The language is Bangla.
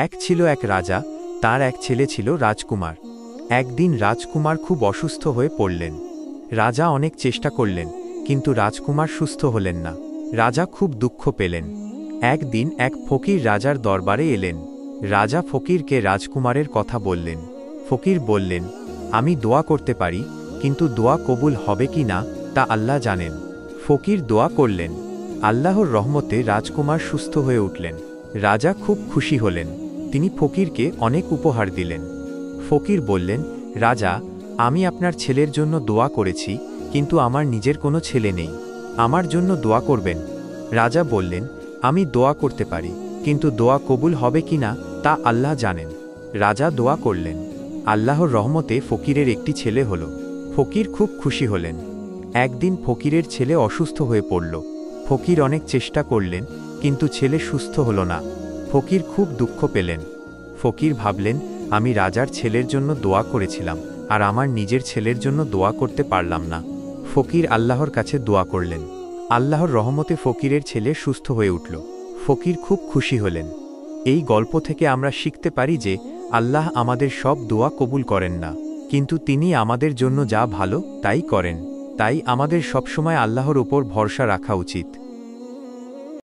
এক ছিল এক রাজা, তার এক ছেলে ছিল রাজকুমার। একদিন রাজকুমার খুব অসুস্থ হয়ে পড়লেন। রাজা অনেক চেষ্টা করলেন, কিন্তু রাজকুমার সুস্থ হলেন না। রাজা খুব দুঃখ পেলেন। একদিন এক ফকির রাজার দরবারে এলেন। রাজা ফকিরকে রাজকুমারের কথা বললেন। ফকির বললেন, আমি দোয়া করতে পারি, কিন্তু দোয়া কবুল হবে কি না তা আল্লাহ জানেন। ফকির দোয়া করলেন। আল্লাহর রহমতে রাজকুমার সুস্থ হয়ে উঠলেন। রাজা খুব খুশি হলেন। তিনি ফকিরকে অনেক উপহার দিলেন। ফকির বললেন, রাজা, আমি আপনার ছেলের জন্য দোয়া করেছি, কিন্তু আমার নিজের কোনো ছেলে নেই। আমার জন্য দোয়া করবেন। রাজা বললেন, আমি দোয়া করতে পারি, কিন্তু দোয়া কবুল হবে কি না তা আল্লাহ জানেন। রাজা দোয়া করলেন। আল্লাহর রহমতে ফকিরের একটি ছেলে হল। ফকির খুব খুশি হলেন। একদিন ফকিরের ছেলে অসুস্থ হয়ে পড়ল। ফকির অনেক চেষ্টা করলেন, কিন্তু ছেলে সুস্থ হল না। ফকির খুব দুঃখ পেলেন। ফকির ভাবলেন, আমি রাজার ছেলের জন্য দোয়া করেছিলাম, আর আমার নিজের ছেলের জন্য দোয়া করতে পারলাম না। ফকির আল্লাহর কাছে দোয়া করলেন। আল্লাহর রহমতে ফকিরের ছেলে সুস্থ হয়ে উঠল। ফকির খুব খুশি হলেন। এই গল্প থেকে আমরা শিখতে পারি যে আল্লাহ আমাদের সব দোয়া কবুল করেন না, কিন্তু তিনি আমাদের জন্য যা ভালো তাই করেন। তাই আমাদের সবসময় আল্লাহর উপর ভরসা রাখা উচিত।